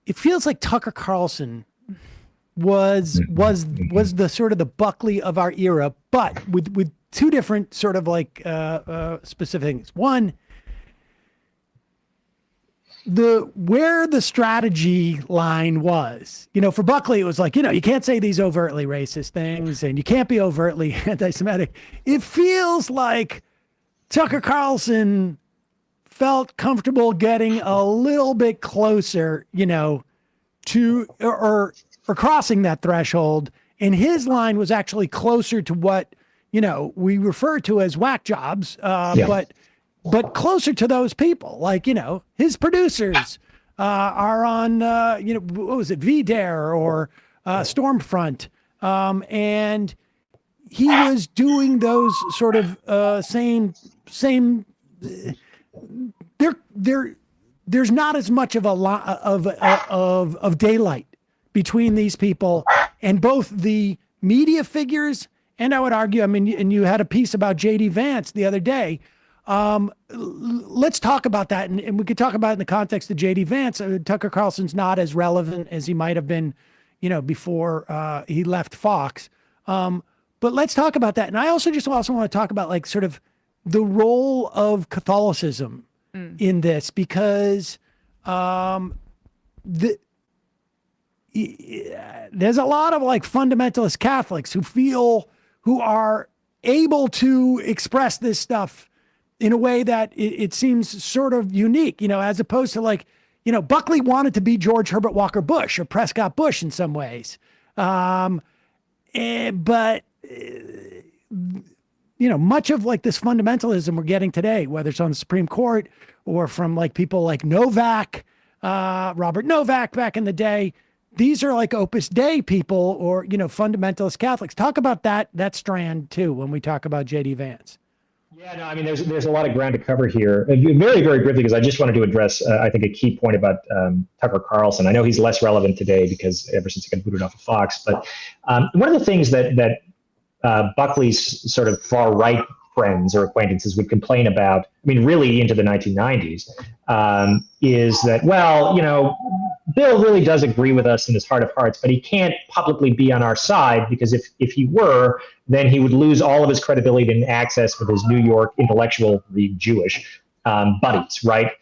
it feels like Tucker Carlson was the sort of the Buckley of our era, but with two different sort of like specific things. One, where the strategy line was, for Buckley, it was like, you can't say these overtly racist things and you can't be overtly anti-Semitic. It feels like Tucker Carlson felt comfortable getting a little bit closer, to or crossing that threshold. And his line was actually closer to what, we refer to as whack jobs, but closer to those people, like, his producers are on, what was it, VDare or Stormfront. And he was doing those sort of same. There's not as much of a lot of daylight between these people and both the media figures. And I would argue, and you had a piece about J.D. Vance the other day. Let's talk about that. And we could talk about it in the context of J.D. Vance. Tucker Carlson's not as relevant as he might have been, before he left Fox. But let's talk about that. And I also want to talk about like sort of the role of Catholicism in this, because there's a lot of like fundamentalist Catholics who are able to express this stuff in a way that it seems sort of unique, as opposed to like, Buckley wanted to be George Herbert Walker Bush or Prescott Bush in some ways. But much of like this fundamentalism we're getting today, whether it's on the Supreme Court or from like people like Novak, Robert Novak back in the day, these are like Opus Dei people or, fundamentalist Catholics. Talk about that strand too, when we talk about J.D. Vance. Yeah, no, there's a lot of ground to cover here. Very, very briefly, because I just wanted to address, I think, a key point about Tucker Carlson. I know he's less relevant today because ever since he got booted off of Fox, but one of the things that Buckley's sort of far right friends or acquaintances would complain about, really into the 1990s, is that, Bill really does agree with us in his heart of hearts, but he can't publicly be on our side because if he were, then he would lose all of his credibility and access with his New York intellectual, Jewish buddies, right?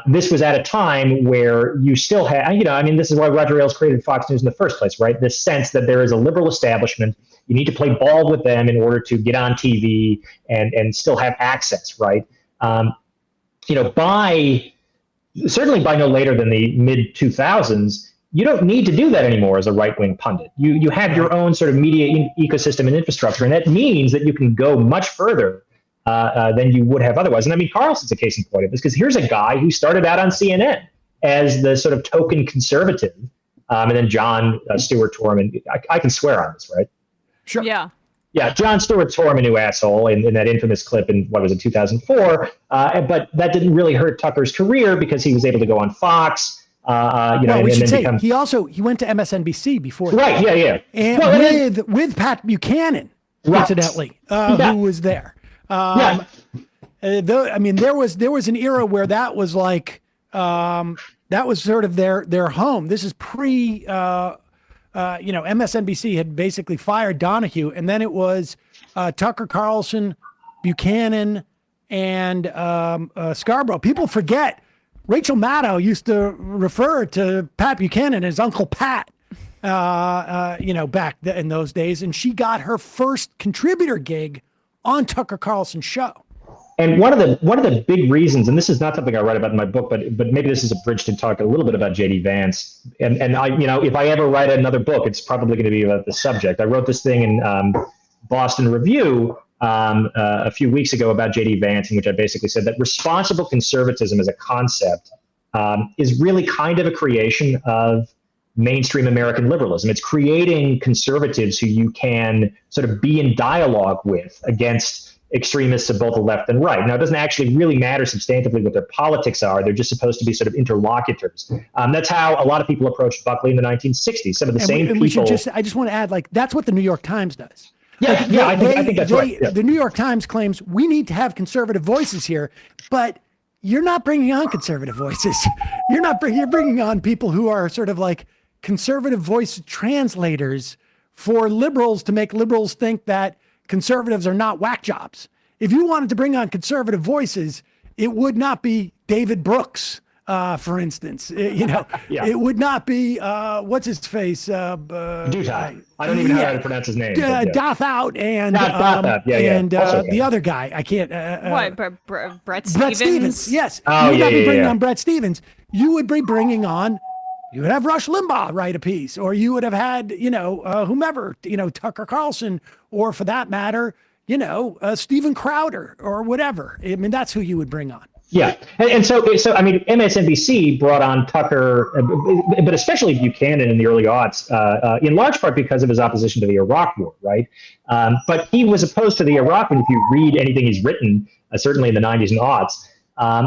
This was at a time where you still had, this is why Roger Ailes created Fox News in the first place, right? This sense that there is a liberal establishment. You need to play ball with them in order to get on TV and still have access, right? Certainly by no later than the mid 2000s, you don't need to do that anymore as a right-wing pundit. You have your own sort of media ecosystem and infrastructure, and that means that you can go much further than you would have otherwise. And Carlson's a case in point of this, because here's a guy who started out on CNN as the sort of token conservative, and then John Stewart Torman. I can swear on this, right? Sure. Yeah. Yeah, John Stewart Torman, new asshole, in that infamous clip in, 2004. But that didn't really hurt Tucker's career because he was able to go on Fox. We should say he went to MSNBC before. Right. That. Yeah. And with Pat Buchanan, incidentally, who was there. There was an era where that was like that was sort of their home. This is pre. MSNBC had basically fired Donahue, and then it was Tucker Carlson, Buchanan, and Scarborough. People forget Rachel Maddow used to refer to Pat Buchanan as Uncle Pat, back in those days, and she got her first contributor gig on Tucker Carlson's show. And one of the big reasons, and this is not something I write about in my book, but maybe this is a bridge to talk a little bit about J.D. Vance. And I, if I ever write another book, it's probably going to be about the subject. I wrote this thing in Boston Review a few weeks ago about J.D. Vance, in which I basically said that responsible conservatism as a concept is really kind of a creation of mainstream American liberalism. It's creating conservatives who you can sort of be in dialogue with against extremists of both the left and right. Now, it doesn't actually really matter substantively what their politics are. They're just supposed to be sort of interlocutors. That's how a lot of people approached Buckley in the 1960s. Some of the same people. I just want to add, like, that's what the New York Times does. I think that's right. Yeah. The New York Times claims we need to have conservative voices here, but you're not bringing on conservative voices. You're bringing on people who are sort of like conservative voice translators for liberals to make liberals think that conservatives are not whack jobs. If you wanted to bring on conservative voices, it would not be David Brooks, for instance. It would not be, what's his face? Dutai. I don't even know how to pronounce his name. Dothout and the other guy. I can't. Brett Brett Stevens. Yes. Oh, you would not be bringing yeah. on Brett Stevens. You would be bringing on, you would have Rush Limbaugh write a piece, or you would have had, whomever, Tucker Carlson, or for that matter, Steven Crowder or whatever. I mean, that's who you would bring on. Yeah. And so I mean, MSNBC brought on Tucker, but especially Buchanan in the early aughts, in large part because of his opposition to the Iraq War, right? But he was opposed to the Iraq War. If you read anything he's written, certainly in the 90s and aughts,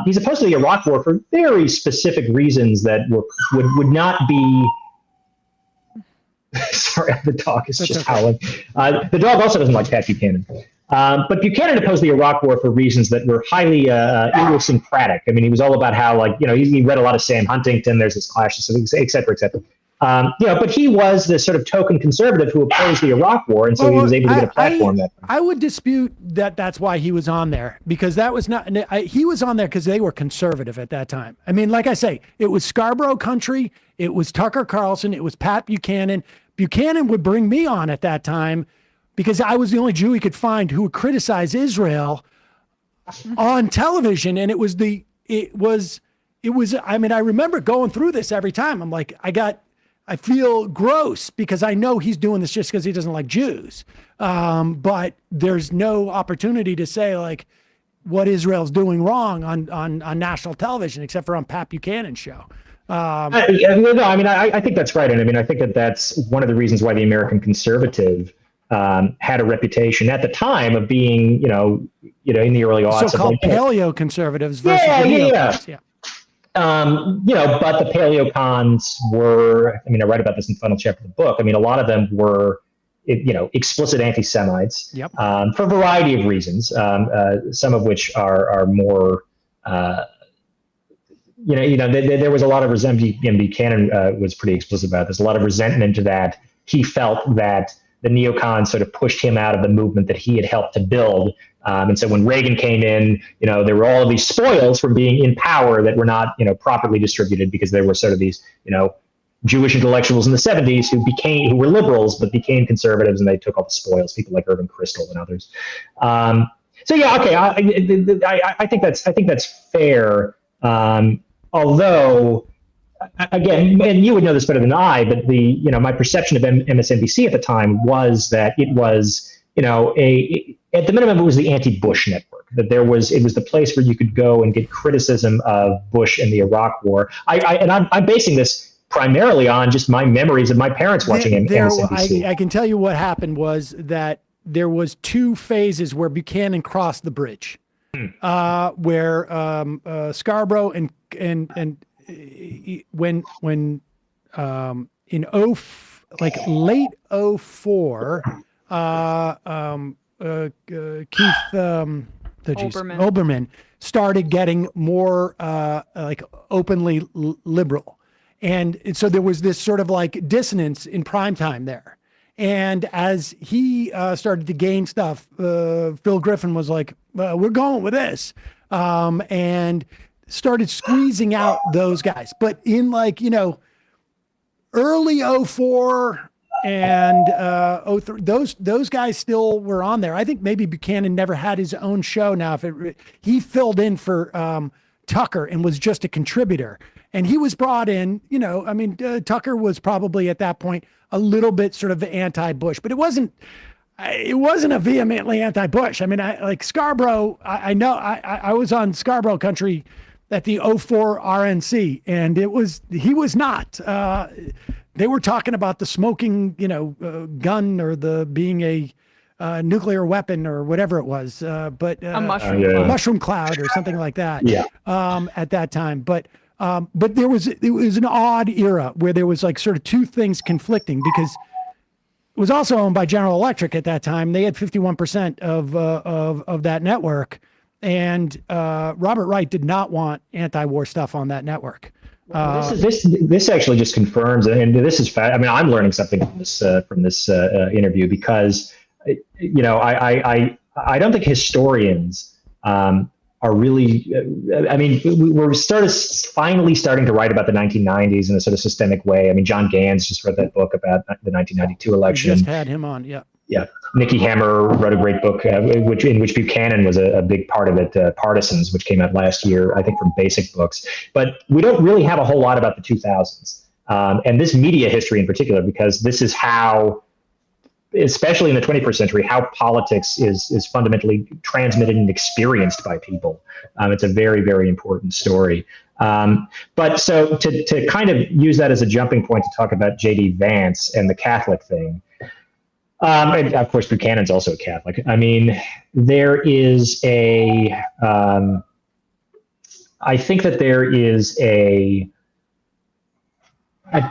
he's opposed to the Iraq War for very specific reasons that would not be. Sorry, the dog is just howling. The dog also doesn't like Pat Buchanan. But Buchanan opposed the Iraq War for reasons that were highly idiosyncratic. I mean, he was all about how, he read a lot of Sam Huntington, there's this clash, et cetera, et cetera. But he was the sort of token conservative who opposed the Iraq War, and so he was able to get a platform. I would dispute that that's why he was on there, because that was not, he was on there because they were conservative at that time. I mean, like I say, it was Scarborough country, it was Tucker Carlson, it was Pat Buchanan. Buchanan would bring me on at that time because I was the only Jew he could find who would criticize Israel on television. And it was, I mean, I remember going through this every time. I'm like, I feel gross because I know he's doing this just because he doesn't like Jews. But there's no opportunity to say like what Israel's doing wrong on national television, except for on Pat Buchanan's show. I think that's right. And I mean, I think that's one of the reasons why the American conservative had a reputation at the time of being, in the early aughts. So-called paleo conservatives versus neocons. Yeah. But the paleocons were, I mean, I write about this in the final chapter of the book. I mean, a lot of them were, explicit anti-Semites. Yep. For a variety of reasons, some of which are more, there was a lot of resentment. Buchanan was pretty explicit about this. A lot of resentment to that. He felt that the neocons sort of pushed him out of the movement that he had helped to build. And so when Reagan came in, there were all of these spoils from being in power that were not, properly distributed because there were sort of these, Jewish intellectuals in the 70s who were liberals but became conservatives, and they took all the spoils. People like Irving Kristol and others. So yeah, okay. I think that's fair. Although, again, and you would know this better than I, but my perception of MSNBC at the time was that it was, at the minimum, it was the anti-Bush network. That it was the place where you could go and get criticism of Bush and the Iraq War. I'm basing this primarily on just my memories of my parents watching MSNBC. I can tell you what happened was that there was two phases where Buchanan crossed the bridge, where Scarborough and when in late 04, Keith Olbermann started getting more openly liberal. And so there was this sort of like dissonance in prime time there. And as he started to gain stuff, Phil Griffin was like, we're going with this. And started squeezing out those guys. But in early 04 and 03, those guys still were on there. I think maybe Buchanan never had his own show now. He filled in for Tucker and was just a contributor. And he was brought in, Tucker was probably at that point a little bit sort of anti-Bush, but it wasn't a vehemently anti-Bush. I mean, Scarborough, I know I was on Scarborough country at the 04 RNC, and he was not. They were talking about the smoking, gun or the being a nuclear weapon or whatever it was, but a mushroom cloud or something like that. Yeah. At that time, but it was an odd era where there was like sort of two things conflicting, because it was also owned by General Electric at that time. They had 51% of that network. And Robert Wright did not want anti-war stuff on that network. This actually just confirms, and this is fact. I mean, I'm learning something from this interview because, I don't think historians are really. I mean, we're finally starting to write about the 1990s in a sort of systemic way. I mean, John Gans just wrote that book about the 1992 election. We just had him on, yeah. Yeah, Nikki Hammer wrote a great book, in which Buchanan was a big part of it, Partisans, which came out last year, I think, from Basic Books. But we don't really have a whole lot about the 2000s, and this media history in particular, because this is how, especially in the 21st century, how politics is fundamentally transmitted and experienced by people. It's a very, very important story. But so to kind of use that as a jumping point to talk about J.D. Vance and the Catholic thing. And of course, Buchanan's also a Catholic. I mean, there is I think that there is a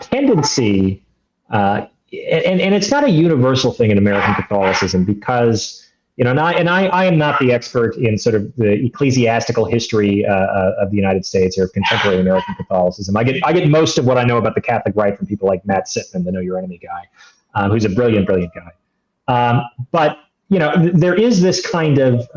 tendency, and it's not a universal thing in American Catholicism because, and I am not the expert in sort of the ecclesiastical history of the United States or contemporary American Catholicism. I get most of what I know about the Catholic right from people like Matt Sitman, the Know Your Enemy guy. Who's a brilliant guy. But, there is this kind of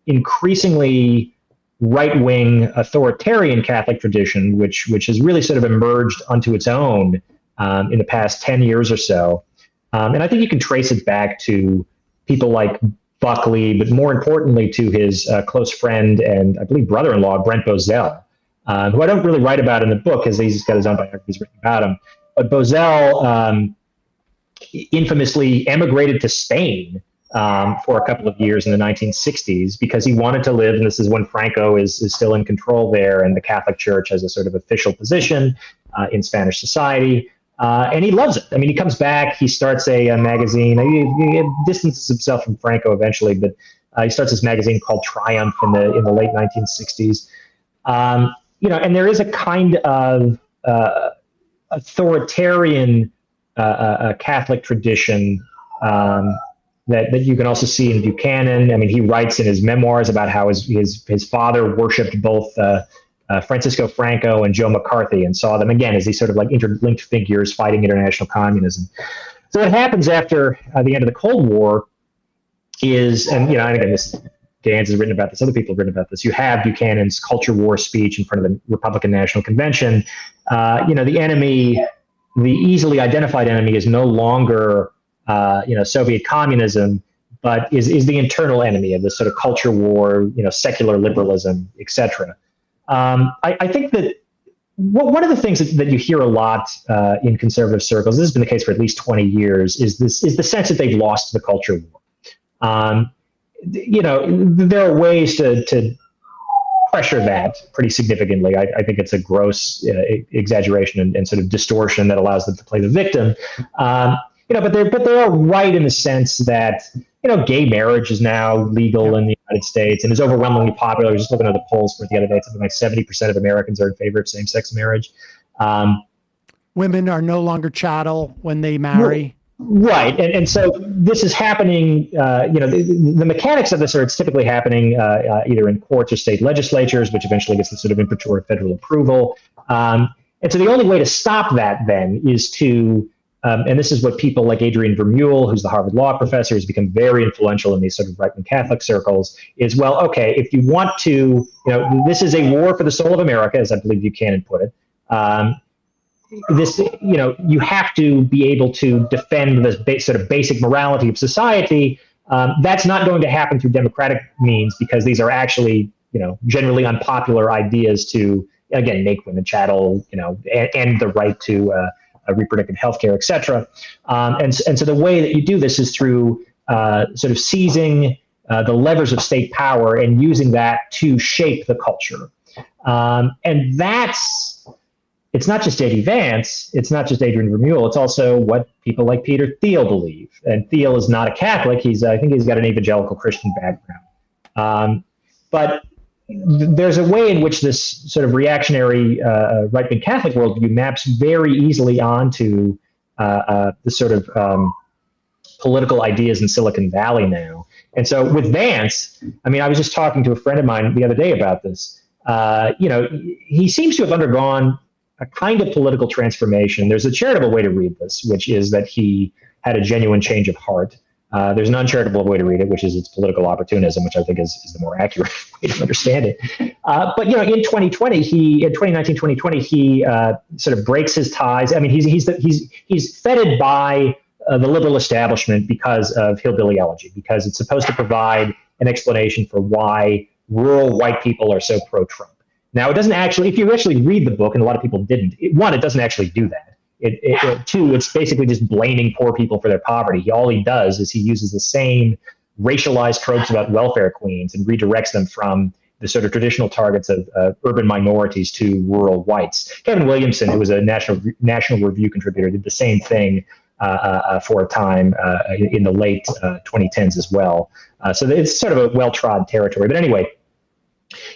increasingly right-wing authoritarian Catholic tradition, which has really sort of emerged onto its own in the past 10 years or so. And I think you can trace it back to people like Buckley, but more importantly to his close friend and I believe brother-in-law, Brent Bozell, who I don't really write about in the book because he's got his own biographies written about him. But Bozell infamously emigrated to Spain for a couple of years in the 1960s because he wanted to live, and this is when Franco is still in control there, and the Catholic Church has a sort of official position in Spanish society, and he loves it. I mean, he comes back, he starts a magazine, he distances himself from Franco eventually, but he starts this magazine called Triumph in the late 1960s. And there is a kind of authoritarian Catholic tradition that you can also see in Buchanan. I mean, he writes in his memoirs about how his father worshipped both Francisco Franco and Joe McCarthy and saw them again as these sort of like interlinked figures fighting international communism. So what happens after the end of the Cold War is, and again, Gans has written about this, other people have written about this. You have Buchanan's culture war speech in front of the Republican National Convention. The enemy, the easily identified enemy, is no longer Soviet communism, but is the internal enemy of this sort of culture war, secular liberalism, etc. I think that one of the things that you hear a lot in conservative circles, this has been the case for at least 20 years, is the sense that they've lost the culture war. There are ways to pressure that pretty significantly. I think it's a gross exaggeration and sort of distortion that allows them to play the victim. But they are right in the sense that gay marriage is now legal in the United States and is overwhelmingly popular. I was just looking at the polls for it the other day. Something like 70% of Americans are in favor of same-sex marriage. Women are no longer chattel when they marry. Right. And so this is happening, the mechanics of this are it's typically happening either in courts or state legislatures, which eventually gets the sort of imprimatur of federal approval. And so the only way to stop that then is to, and this is what people like Adrian Vermeule, who's the Harvard law professor, has become very influential in these sort of right-wing Catholic circles, is, well, okay, if you want to, this is a war for the soul of America, as I believe Buchanan put it. You have to be able to defend the sort of basic morality of society. That's not going to happen through democratic means because these are actually, generally unpopular ideas to, again, make women chattel, and the right to reproductive health care, et cetera. And so the way that you do this is through sort of seizing the levers of state power and using that to shape the culture. And it's not just J.D. Vance, it's not just Adrian Vermeule, it's also what people like Peter Thiel believe. And Thiel is not a Catholic, I think he's got an evangelical Christian background. But there's a way in which this sort of reactionary right-wing Catholic worldview maps very easily onto the sort of political ideas in Silicon Valley now. And so with Vance, I mean, I was just talking to a friend of mine the other day about this. He seems to have undergone a kind of political transformation. There's a charitable way to read this, which is that he had a genuine change of heart. There's an uncharitable way to read it, which is its political opportunism, which I think is the more accurate way to understand it. But in 2019, 2020, he sort of breaks his ties. I mean, he's feted by the liberal establishment because of hillbilly elegy, because it's supposed to provide an explanation for why rural white people are so pro-Trump. Now, it doesn't actually, if you actually read the book, and a lot of people didn't, it doesn't actually do that. Two, it's basically just blaming poor people for their poverty. All he does is he uses the same racialized tropes about welfare queens and redirects them from the sort of traditional targets of urban minorities to rural whites. Kevin Williamson, who was a National Review contributor, did the same thing for a time in the late 2010s as well. So it's sort of a well-trod territory. But anyway,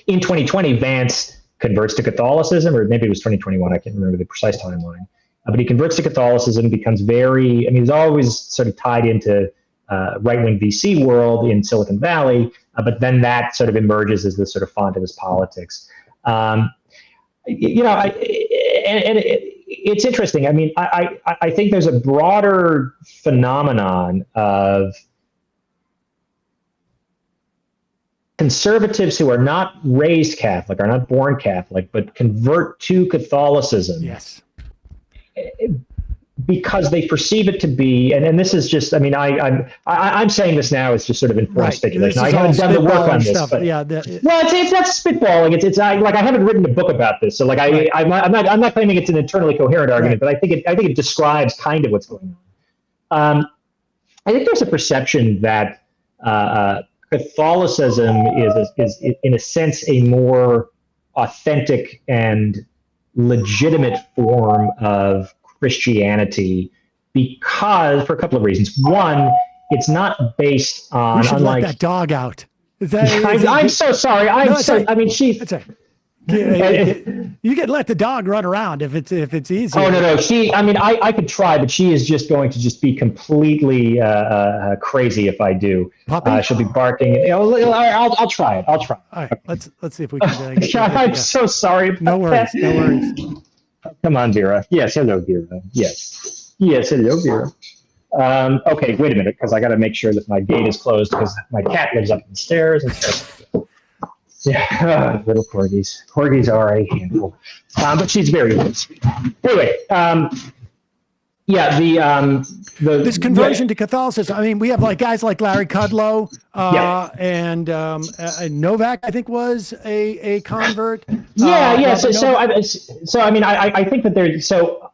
in 2020, Vance converts to Catholicism, or maybe it was 2021, I can't remember the precise timeline. But he converts to Catholicism, becomes he's always sort of tied into right-wing VC world in Silicon Valley, but then that sort of emerges as the sort of font of his politics. It's interesting. I mean, I think there's a broader phenomenon of conservatives who are not raised Catholic, are not born Catholic, but convert to Catholicism. Yes. Because they perceive it to be, and this is just, I mean, I'm saying this now as just sort of informed speculation. I haven't done the work on this, but yeah, it's not spitballing. I haven't written a book about this, so like I'm not claiming it's an internally coherent argument, but I think it describes kind of what's going on. I think there's a perception that Catholicism is in a sense a more authentic and legitimate form of Christianity because, for a couple of reasons. One, it's not based on. You should let that dog out. I'm so sorry. I mean, she. That's right. You can let the dog run around if it's easy. Oh no! I could try, but she is just going to just be completely crazy if I do. Puppy? She'll be barking. I'll try it. All right, let's see if we can. I'm so sorry. No worries. No worries. Come on, Vera. Yes, hello, Vera. Yes, hello, Vera. Okay, wait a minute, because I got to make sure that my gate is closed because my cat lives up the stairs. Yeah, little corgis. Corgis are a handful, but she's very sweet. Anyway, this conversion to Catholicism. I mean, we have like guys like Larry Kudlow and Novak, I think, was a convert. So I think that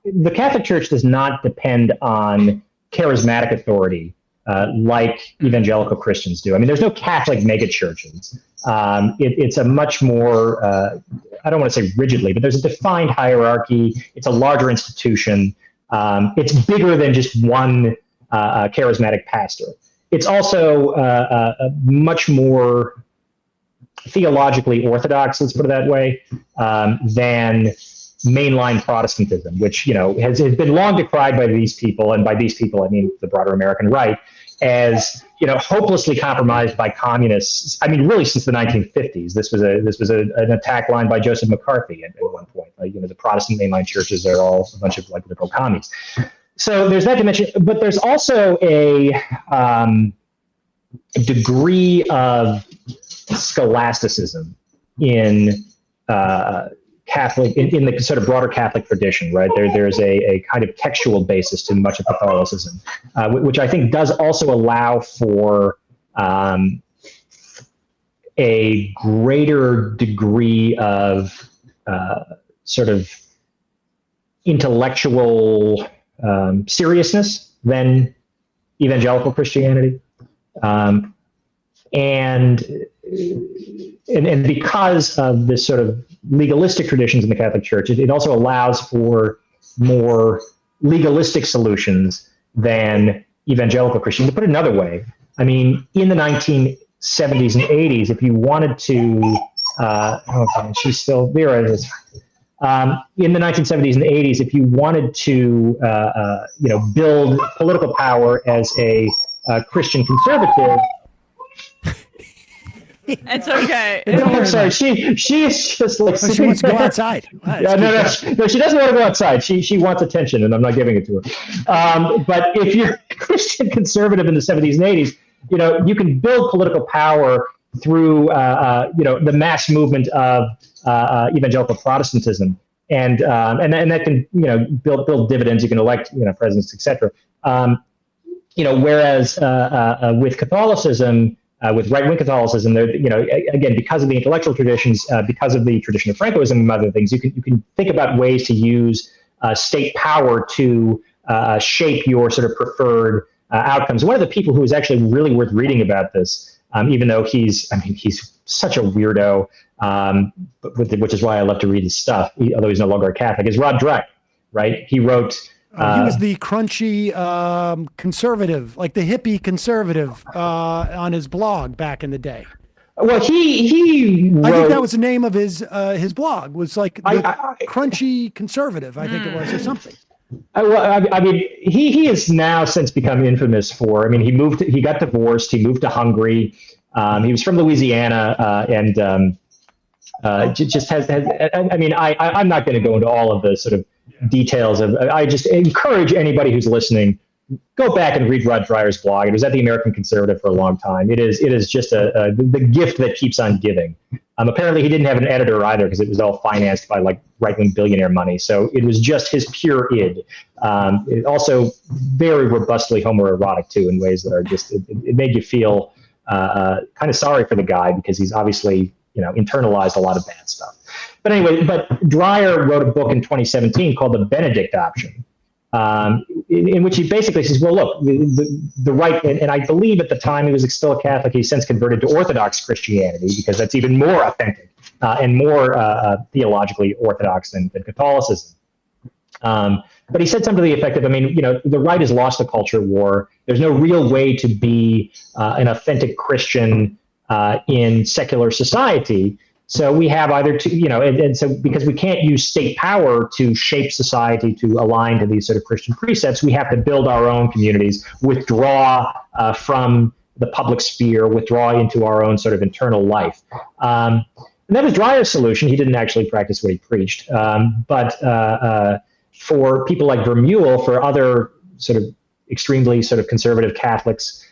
the Catholic Church does not depend on charismatic authority like evangelical Christians do. I mean, there's no Catholic megachurches. It's a much more, I don't want to say rigidly, but there's a defined hierarchy. It's a larger institution. It's bigger than just one charismatic pastor. It's also much more theologically orthodox, let's put it that way, than mainline Protestantism, which has been long decried by these people, and by these people I mean the broader American right, as hopelessly compromised by communists. I mean, really since the 1950s. This was an attack line by Joseph McCarthy at one point. The Protestant mainline churches are all a bunch of like liberal commies. So there's that dimension, but there's also a degree of scholasticism in Catholic, in the sort of broader Catholic tradition, right? There's a kind of textual basis to much of Catholicism, which I think does also allow for a greater degree of sort of intellectual seriousness than evangelical Christianity, and because of this sort of legalistic traditions in the Catholic Church, it also allows for more legalistic solutions than evangelical Christian. To put it another way, I mean, in the 1970s and 80s, if you wanted to, she's still there. in the 1970s and 80s, if you wanted to, build political power as a Christian conservative. It's okay. I'm sorry. She is just like she wants to go outside. No, she doesn't want to go outside. She wants attention, and I'm not giving it to her. But if you're a Christian conservative in the 70s and 80s, you can build political power through the mass movement of evangelical Protestantism, and that can build dividends. You can elect presidents, etc. Whereas with Catholicism. With right-wing Catholicism, again, because of the intellectual traditions, because of the tradition of Francoism and other things, you can think about ways to use state power to shape your sort of preferred outcomes. One of the people who is actually really worth reading about this, even though he's such a weirdo, which is why I love to read his stuff, although he's no longer a Catholic, is Rod Dreck, right? He wrote. He was the crunchy conservative, like the hippie conservative on his blog back in the day. Well, he wrote, I think that was the name of his blog, was like crunchy conservative, I think it was, or something. He has now since become infamous for, he got divorced, he moved to Hungary, he was from Louisiana, and just has I'm not going to go into all of the sort of details of. I just encourage anybody who's listening, go back and read Rod Dreier's blog. It was at the American Conservative for a long time. It is just the gift that keeps on giving. Apparently he didn't have an editor either, because it was all financed by like right-wing billionaire money. So it was just his pure id. It also very robustly homoerotic too, in ways that are just, it made you feel kind of sorry for the guy, because he's obviously internalized a lot of bad stuff. But anyway, Dreyer wrote a book in 2017 called The Benedict Option, in which he basically says, well, look, the right, and I believe at the time he was still a Catholic, he's since converted to Orthodox Christianity, because that's even more authentic and more theologically orthodox than Catholicism. But he said something to the effect of, the right has lost the culture war. There's no real way to be an authentic Christian in secular society. So we have either to, and so because we can't use state power to shape society to align to these sort of Christian precepts, we have to build our own communities, withdraw from the public sphere, withdraw into our own sort of internal life. And that was Dreyer's solution. He didn't actually practice what he preached. But for people like Vermeulen, for other sort of extremely sort of conservative Catholics,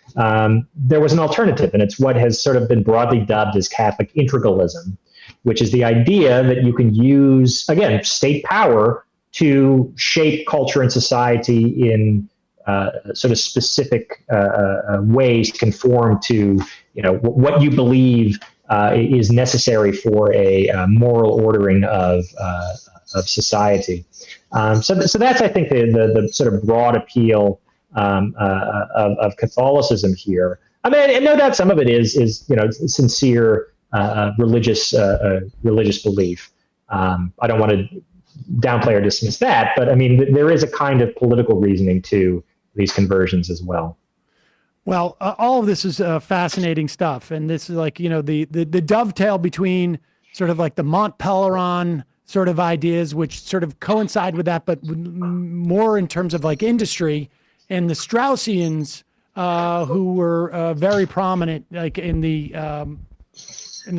there was an alternative, and it's what has sort of been broadly dubbed as Catholic integralism, which is the idea that you can use, again, state power to shape culture and society in sort of specific ways to conform to, what you believe is necessary for a moral ordering of society. So that's, I think, the sort of broad appeal of Catholicism here. And no doubt some of it is sincere religious belief. I don't want to downplay or dismiss that, but there is a kind of political reasoning to these conversions as well. Well, all of this is fascinating stuff, and this is like the dovetail between sort of like the Mont Pelerin sort of ideas, which sort of coincide with that, but more in terms of like industry, and the Straussians, who were very prominent, like in the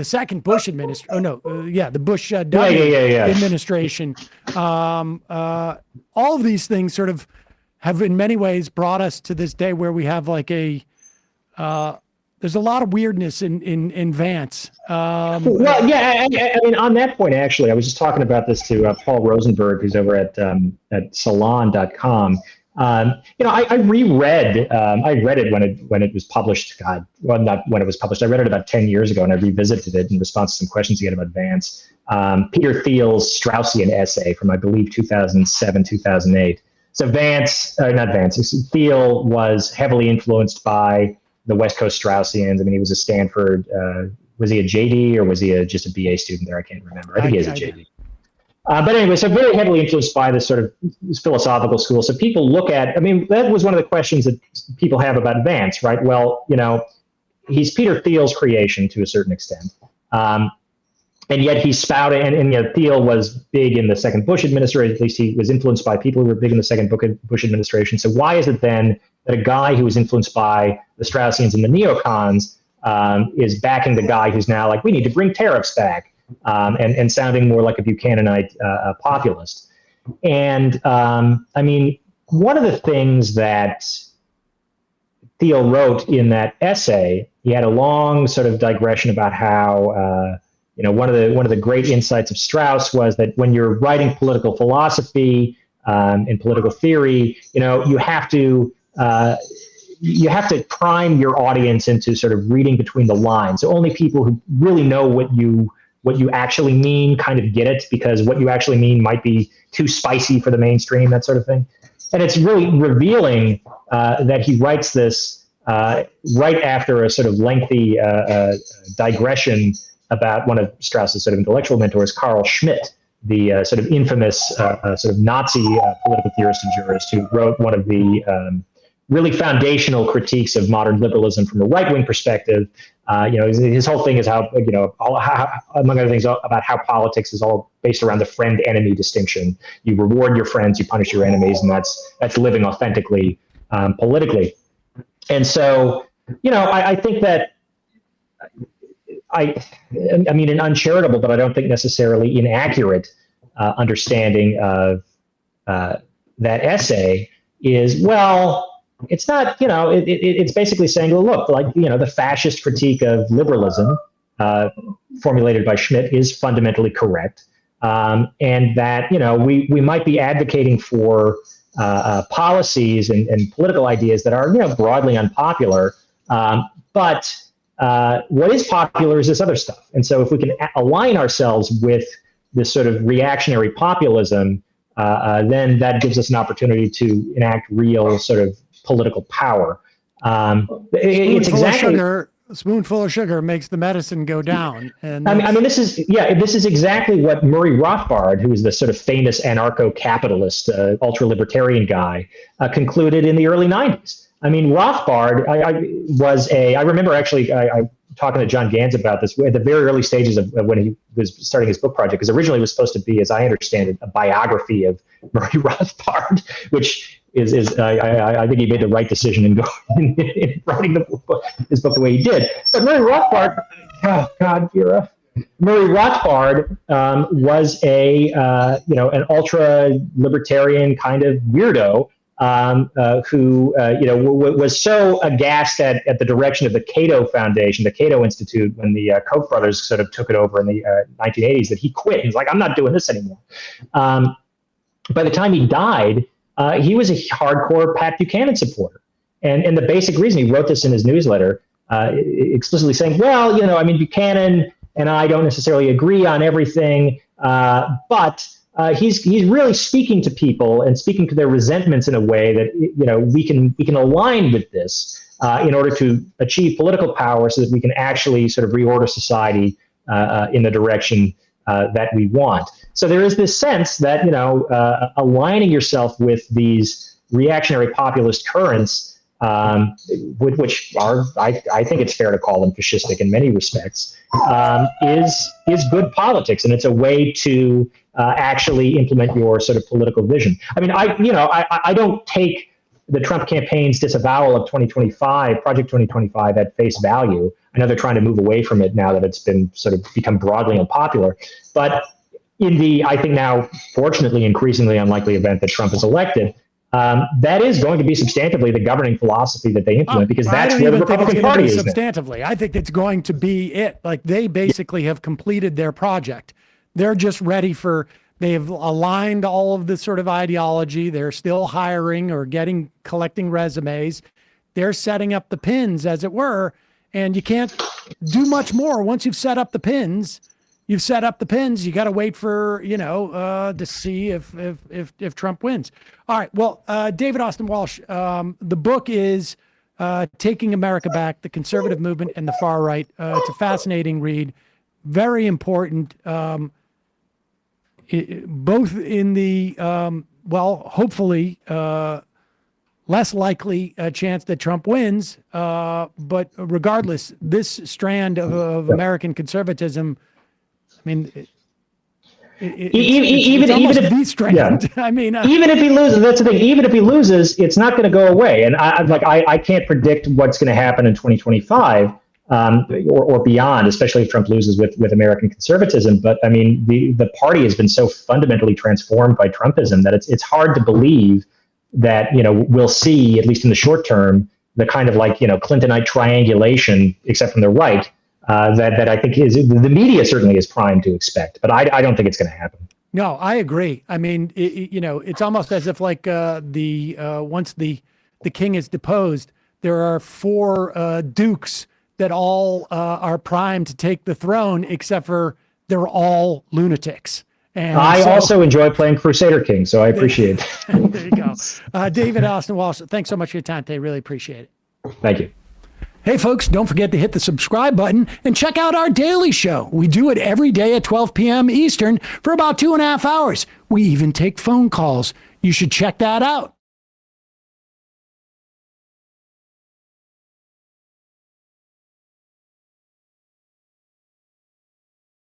second Bush administration. The Bush W administration. All of these things sort of have, in many ways, brought us to this day where we have like there's a lot of weirdness in Vance. On that point, actually, I was just talking about this to Paul Rosenberg, who's over at Salon.com. I reread. I read it when it was published. Not when it was published. I read it about 10 years ago, and I revisited it in response to some questions he had about Vance. Peter Thiel's Straussian essay from, I believe, 2007, 2008. So Thiel was heavily influenced by the West Coast Straussians. He was a Stanford. Was he a JD or was he just a BA student there? I can't remember. I think he is a JD. But anyway, so very heavily influenced by this sort of philosophical school. So people look at, that was one of the questions that people have about Vance, right? Well, he's Peter Thiel's creation to a certain extent. and yet he spouted, and Thiel was big in the second Bush administration, at least he was influenced by people who were big in the second Bush administration. So why is it then that a guy who was influenced by the Straussians and the neocons is backing the guy who's now like, we need to bring tariffs back, and sounding more like a Buchananite populist? And I mean, one of the things that Thiel wrote in that essay, he had a long sort of digression about how one of the great insights of Strauss was that when you're writing political philosophy and political theory, you have to prime your audience into sort of reading between the lines. So only people who really know what you actually mean kind of get it, because what you actually mean might be too spicy for the mainstream, that sort of thing. And it's really revealing that he writes this right after a sort of lengthy digression about one of Strauss's sort of intellectual mentors, Carl Schmidt, the sort of infamous sort of Nazi political theorist and jurist who wrote one of the really foundational critiques of modern liberalism from a right-wing perspective. His whole thing is how, among other things, about how politics is all based around the friend-enemy distinction. You reward your friends, you punish your enemies, and that's living authentically politically. And so, I think that I mean, an uncharitable, but I don't think necessarily inaccurate understanding of that essay is, well, it's not, it's basically saying, well, look, like, the fascist critique of liberalism formulated by Schmidt is fundamentally correct. And that, we might be advocating for policies and political ideas that are, broadly unpopular. But what is popular is this other stuff. And so if we can align ourselves with this sort of reactionary populism, then that gives us an opportunity to enact real sort of political power. It's exactly a spoonful of sugar makes the medicine go down. And I mean, this is exactly what Murray Rothbard, who is the sort of famous anarcho-capitalist, ultra-libertarian guy, concluded in the early 90s. I mean, Rothbard, I remember actually, I talking to John Gans about this at the very early stages of when he was starting his book project, because originally it was supposed to be, as I understand it, a biography of Murray Rothbard, which is I think he made the right decision in writing his book the way he did. But Murray Rothbard, oh God, Vera. Murray Rothbard was an ultra libertarian kind of weirdo who was so aghast at the direction of the Cato Foundation, the Cato Institute, when the Koch brothers sort of took it over in the 1980s, that he quit. He's like, I'm not doing this anymore. By the time he died, he was a hardcore Pat Buchanan supporter. And the basic reason, he wrote this in his newsletter, explicitly saying, well, I mean, Buchanan and I don't necessarily agree on everything, but he's really speaking to people and speaking to their resentments in a way that, we can align with this in order to achieve political power so that we can actually sort of reorder society in the direction that we want. So there is this sense that, aligning yourself with these reactionary populist currents, which are, I think it's fair to call them fascistic in many respects, is good politics. And it's a way to actually implement your sort of political vision. I mean, I don't take the Trump campaign's disavowal of Project 2025 at face value. I know they're trying to move away from it now that it's been sort of become broadly unpopular. But in the, I think now, fortunately, increasingly unlikely event that Trump is elected, that is going to be substantively the governing philosophy that they implement, because that's where the Republican Party is. Substantively, I think it's going to be it. Like, they basically have completed their project. They're just ready for, they've aligned all of this sort of ideology. They're still hiring or collecting resumes. They're setting up the pins, as it were, and you can't do much more. Once you've set up the pins, you got to wait for, to see if Trump wins. All right. Well, David Austin Walsh, the book is Taking America Back, The Conservative Movement and the Far Right. It's a fascinating read, very important, both in the, hopefully less likely a chance that Trump wins. But regardless, this strand of American conservatism mean, even if be strengthened. Yeah. I mean, even if he loses, that's the thing. Even if he loses, it's not going to go away. And I can't predict what's going to happen in 2025 or beyond, especially if Trump loses with American conservatism. But I mean, the party has been so fundamentally transformed by Trumpism that it's hard to believe that we'll see, at least in the short term, the kind of Clintonite triangulation, except from the right. That I think is the media certainly is primed to expect, but I don't think it's going to happen. No, I agree. I mean, it's almost as if once the king is deposed, there are 4 dukes that all are primed to take the throne, except for they're all lunatics. And I also enjoy playing Crusader King, so I appreciate it. There you go. David, Austin Walsh, thanks so much for your time today. Really appreciate it. Thank you. Hey, folks, don't forget to hit the subscribe button and check out our daily show. We do it every day at 12 p.m. Eastern for about 2.5 hours. We even take phone calls. You should check that out.